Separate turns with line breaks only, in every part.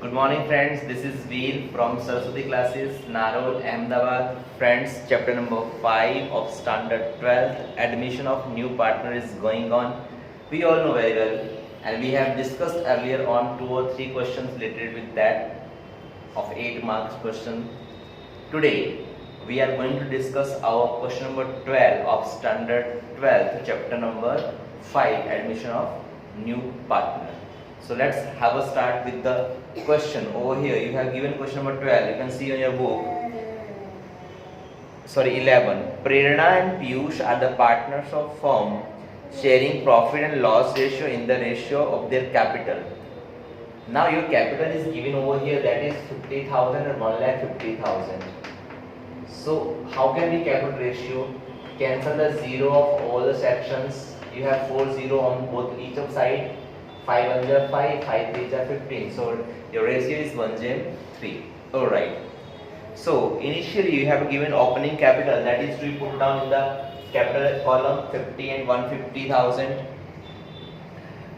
Good morning friends, this is Veer from Saraswati classes, Narol, Ahmedabad. Friends, chapter number 5 of standard 12th, admission of new partner is going on. We all know very well and we have discussed earlier on 2 or 3 questions related with that of 8 marks question. Today we are going to discuss our question number 12 of standard 12th, chapter number 5, admission of new partner. So let's have a start with the question. Over here you have given question number 12. You can see on your book. 11. Prerna and Piyush are the partners of firm sharing profit and loss ratio in the ratio of their capital. Now your capital is given over here, that is 50,000 and 1,50,000. So how can we calculate ratio? Cancel the 0 of all the sections. You have 4 0 on both each of side. 5 1 are 5, 5 3 are 15. So your ratio is 1:3. Alright. So initially you have given opening capital, that is to be put down in the capital column 50 and 150,000.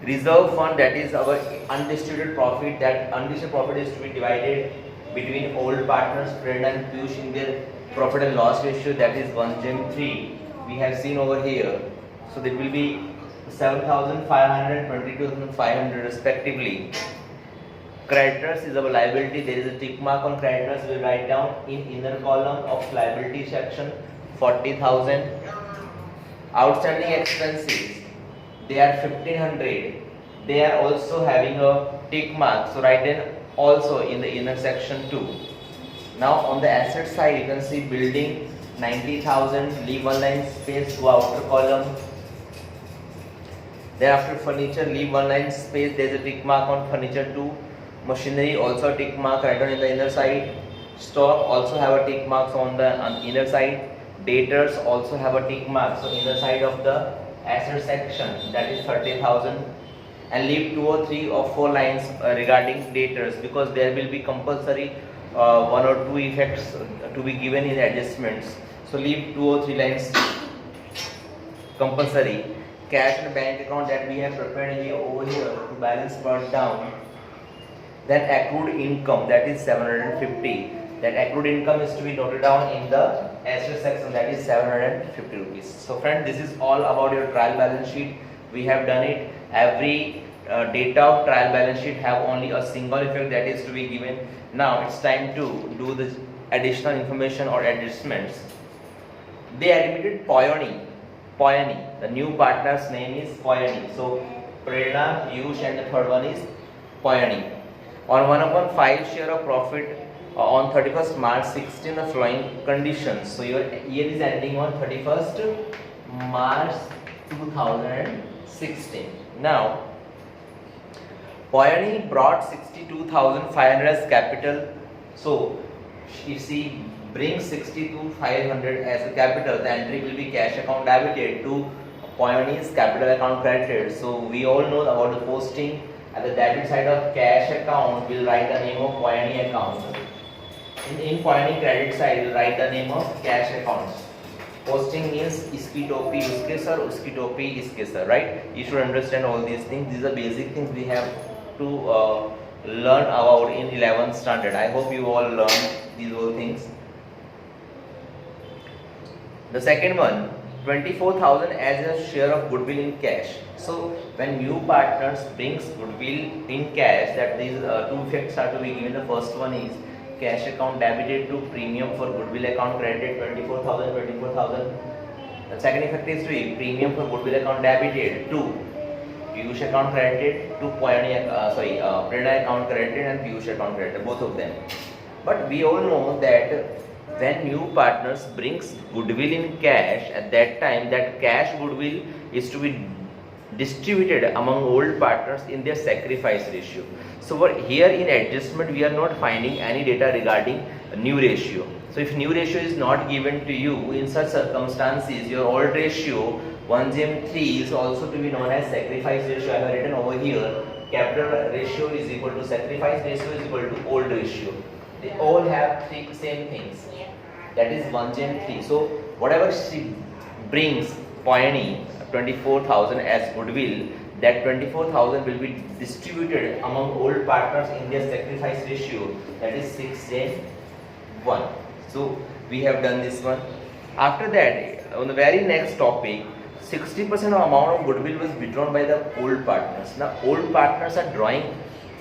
Reserve fund, that is our undistributed profit. That undistributed profit is to be divided between old partners, Prerna and Piyush in their profit and loss ratio, that is 1:3. We have seen over here. So that will be 7,500 and 22,500 respectively. Creditors is our liability. There is a tick mark on creditors. We will write down in inner column of liability section 40,000. Outstanding expenses, they are 1,500. They are also having a tick mark. So write them also in the inner section too. Now on the asset side you can see building 90,000. Leave one line space, go outer column. Thereafter furniture, leave one line space, there is a tick mark on furniture too. Machinery also a tick mark right on in the inner side. Stock also have a tick marks on the inner side. Debtors also have a tick mark, so inner side of the asset section, that is 30,000. And leave 2 or 3 or 4 lines regarding debtors, because there will be compulsory 1 or 2 effects to be given in adjustments. So leave 2 or 3 lines compulsory. Cash and bank account, that we have prepared here over here to balance brought down. Then accrued income, that is 750. That accrued income is to be noted down in the asset section, that is 750 rupees. So friend, this is all about your trial balance sheet. We have done it. Every data of trial balance sheet have only a single effect, that is to be given. Now it's time to do the additional information or adjustments. They admitted Poyani, the new partner's name is Poyani. So Prerna, Piyush and the third one is Poyani. On 1/5 share of profit on 31st March 16, the following conditions. So your year is ending on 31st March 2016. Now Poyani brought 62,500 as capital. So if she brings 62,500 as a capital, the entry will be cash account debited to Poyani's capital account credited. So we all know about the posting. At the debit side of cash account, we'll write the name of Poyani account. In Poyani credit side, we'll write the name of cash accounts. Posting means iski topi uske sir, uski topi iske sir, right? You should understand all these things. These are basic things we have to learn about in 11th standard. I hope you all learned these all things. The second one, 24,000 as a share of goodwill in cash. So when new partners brings goodwill in cash, that these 2 effects are to be given. The first one is cash account debited to premium for goodwill account credited 24,000. The second effect is to be premium for goodwill account debited to Piyush account credited to Prerna account credited and Piyush account credited, both of them. But we all know that when new partners brings goodwill in cash, at that time that cash goodwill is to be distributed among old partners in their sacrifice ratio. So here in adjustment we are not finding any data regarding new ratio. So if new ratio is not given to you, in such circumstances your old ratio 1:3 is also to be known as sacrifice ratio. I have written over here, capital ratio is equal to sacrifice ratio is equal to old ratio. They all have same things, that is 1:3. So whatever she brings, Poyani 24,000 as goodwill, that 24,000 will be distributed among old partners in their sacrifice ratio, that is 6:1. So we have done this one. After that, on the very next topic, 60% of amount of goodwill was withdrawn by the old partners. Now old partners are drawing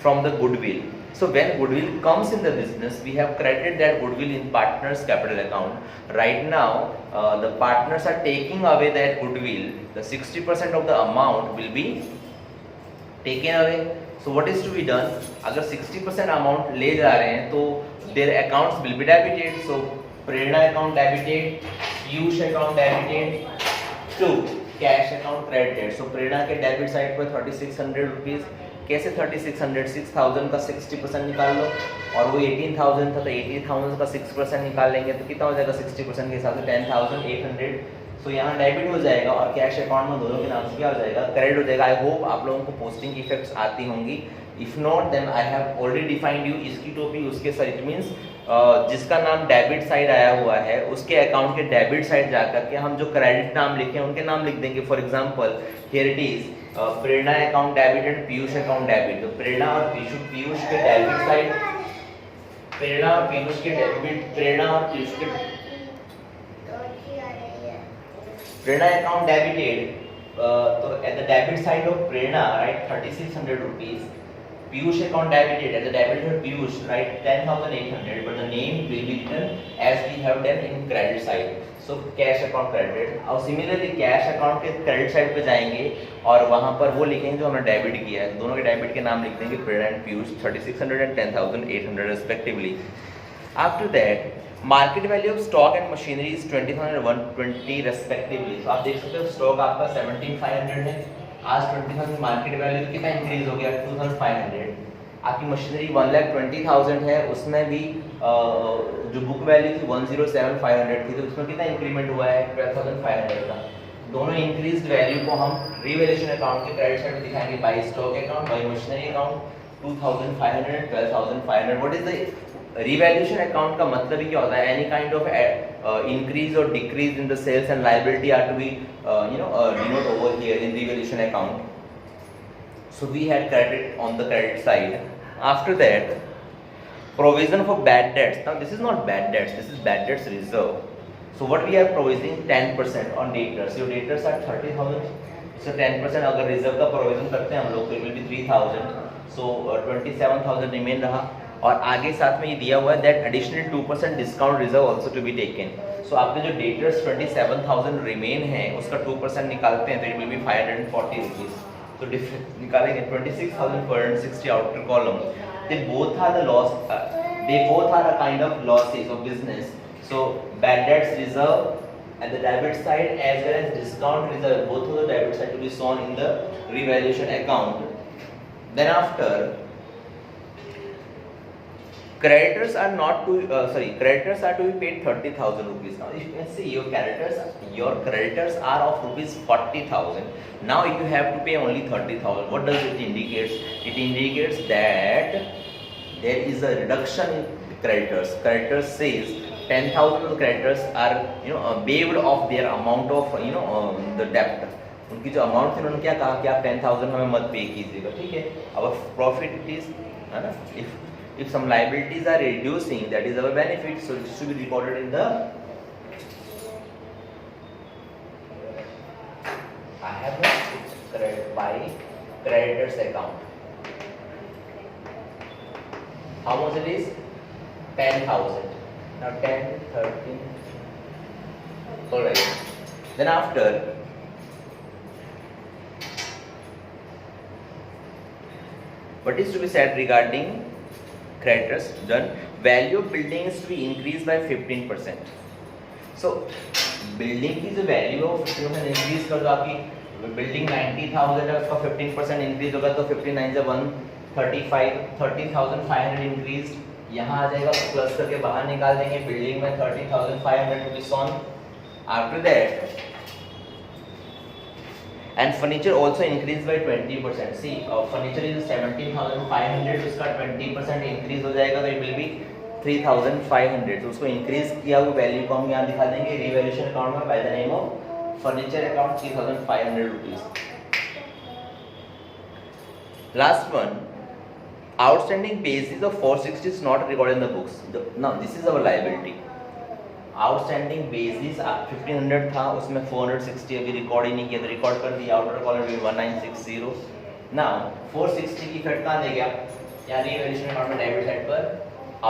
from the goodwill. So when goodwill comes in the business, we have credited that goodwill in partners capital account. Right now the partners are taking away that goodwill. The 60% of the amount will be taken away. So what is to be done? अगर 60% amount ले जा रहे हैं तो their accounts will be debited. So Prerna account debited, Piyush account debited to cash account credited. So प्रेरणा के debit side पर 3600 rupees. कैसे 3600? 6000 का 60% निकाल लो, और वो 18000 था तो 80,000 का 6% निकाल लेंगे तो कितना हो जाएगा 60% के हिसाब से 10,800. सो यहाँ डेबिट हो जाएगा और कैश अकाउंट में दोनों के नाम से क्या हो जाएगा, क्रेडिट हो जाएगा. आई होप आप लोगों को पोस्टिंग इफेक्ट्स आती होंगी. If not then I have already defined you. इसकी टोपी उसके सर, इट मीन्स जिसका नाम डेबिट साइड आया हुआ है उसके अकाउंट के डेबिट साइड जाकर के हम जो क्रेडिट नाम लिखे हैं उनके नाम लिख देंगे. For example here it is Prerna account debit and Piyush account debit. तो प्रेरणा और पीयूष के डेबिट साइड, प्रेरणा और पीयूष के डेबिट, प्रेरणा और पीयूष के प्रेरणा अकाउंट डेबिटेड. तो at the debit side of Prerna right 3600 rupees. Piyush account debited at the debit of Piyush, right, 10,800, but the name will be written as we have done in credit side. So cash account credited. और similarly cash account के credit side पे जाएंगे और वहाँ पर वो लिखेंगे जो हमने डेबिट किया है. दोनों के डेबिट के नाम लिख देंगे प्रेरणा and Piyush 3600 and 10,800 respectively. After that, market value of stock and machinery is 20,000 and 120 respectively. So आप देख सकते हो स्टॉक आपका 17,500 है. आज 20,000 मार्केट वैल्यू कितना इंक्रीज हो गया 2,500. आपकी मशीनरी 1,20,000 है, उसमें भी जो बुक वैल्यू थी 1,07,500 थी, तो उसमें कितना इंक्रीमेंट हुआ है 12,500 का. दोनों इंक्रीज्ड वैल्यू को हम रिवैल्यूएशन अकाउंट के क्रेडिट साइड में दिखाएंगे by stock account, by machinery account. 2,500 and 12,500. What is the revaluation account का मतलब ही क्या होता है? Any kind of increase or decrease in the sales and liability are to be denoted over here in revaluation account. So we had credit on the credit side. After that, provision for bad debts. Now this is not bad debts, this is bad debts reserve. So what we are provisioning 10% on debtors. Your debtors are 30,000. So 10% अगर reserve का provision करते हैं हम लोग तो it will be 3,000. So 27,000 remain रहा. और आगे साथ में ये दिया हुआ है that additional 2% discount reserve also to be taken. So आपके जो डेटर्स 27,000 रिमेन है उसका 2% निकालते हैं तो इट विल बी 540 रुपीस. तो डिफरेंस निकालेंगे 26,460 outer column. They both are the loss, they both are a kind of losses of business. So bad debts reserve at the debit side as well as discount reserve, both of the debit side to be shown in the revaluation account. Then after, creditors are not to creditors are to be paid 30,000 rupees. Now if you can see your creditors are of rupees 40,000. Now you have to pay only 30,000. What does it indicate? It indicates that there is a reduction in creditors. Creditors says 10,000 of the creditors are waived off their amount of the debt. उनकी जो amount थी उन्होंने क्या कहा कि आप 10,000 हमें मत पे कीजिएगा, ठीक है. अब प्रॉफिट इट इज है ना. If some liabilities are reducing, that is our benefit, so it should be recorded in the I have credit by creditors account. How much it is? 10,000. Now 10, 13. Alright. Then after, what is to be said regarding creditors? Done. Value of building is to be increased by 15%. So building की जो value of 15% increase कर दो. आपकी building 90,000 है उसका 15% increase होगा तो 59 से 135 30,500 increase यहाँ आ जाएगा. प्लस करके बाहर निकाल देंगे. बिल्डिंग में 30,500 to be shown. After that, and furniture also increased by 20%. See, furniture is 17,500, उसका 20% increase हो जाएगा तो it will be 3,500. तो उसको increase किया हुआ value को हम यहाँ दिखा देंगे revaluation account में by the name of furniture account 3,500 rupees. Last one, outstanding basis of 460 is not recorded in the books. Now this is our liability. Outstanding basis 1500 था, उसमें 460 अभी रिकॉर्ड ही नहीं किया, तो रिकॉर्ड कर दिया आउटर कॉलम में 1960. नाउ 460 की इफेक्ट कहाँ दे गया, यहाँ रीवैल्यूएशन अकाउंट में डेबिट साइड पर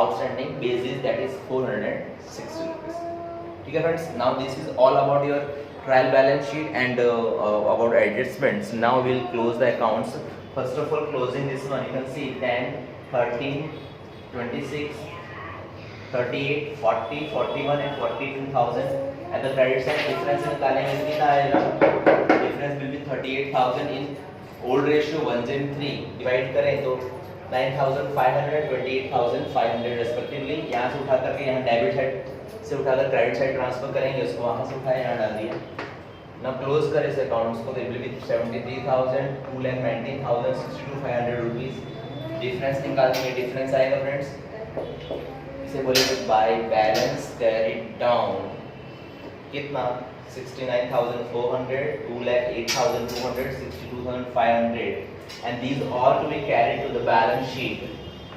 outstanding basis that is 460 rupees. ठीक है friends, now this is all about your trial balance sheet and about adjustments. Now we will close the accounts. First of all closing this one, you can see 10, 13, 26, 38, 40, 41 and 42,000. At the credit side difference निकालेंगे कितना आएगा, difference will be 38,000 in old ratio 1:3. Divide करें तो 9,500, 28,500 respectively. यहाँ से उठा करके यहाँ डेबिट साइड से उठाकर क्रेडिट साइड ट्रांसफर करेंगे, उसको वहाँ से उठाए यहाँ डाल दिया. ना क्लोज करें इस अकाउंट्स को, तो it will be 73,000, 2,19,000, 62,500 rupees. Difference निकालेंगे, डिफरेंस आएगा फ्रेंड्स, इसे बोलेंगे बाय बैलेंस कैरीड डाउन. कितना 69,400, 2,08,200, 62,500, and these all to be carried to the balance sheet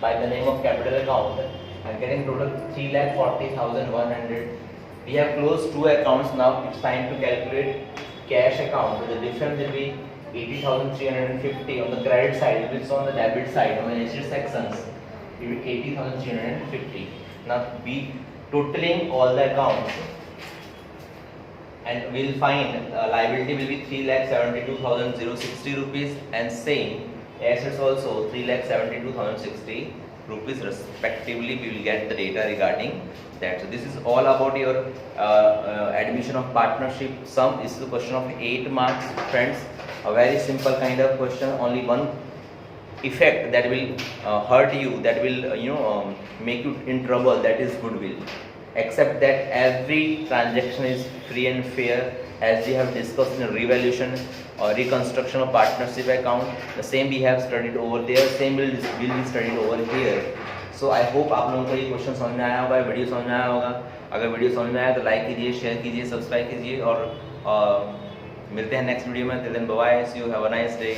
by the name of capital account and getting total 3,40,100. We have closed two accounts. Now it's time to calculate cash account. The difference will be 80,350 on the credit side, which is on the debit side on the asset sections. It will be 80,350. Now we totaling all the accounts and we'll find liability will be 3,72,060 rupees and same assets also 3,72,060 rupees respectively. We will get the data regarding that. So this is all about your admission of partnership sum. This is a question of 8 marks friends, a very simple kind of question. Only one effect that will hurt you, that will make you in trouble, that is goodwill. Except that every transaction is free and fair, as we have discussed in revaluation or reconstruction of partnership account. The same we have studied over there, same will be studied over here. So I hope आप लोगों को ये question समझ में आया होगा, video समझ में आया होगा. अगर वीडियो समझ में आया तो लाइक कीजिए, शेयर कीजिए, सब्सक्राइब कीजिए और मिलते हैं नेक्स्ट वीडियो में. Till then bye bye, see you, have a nice day.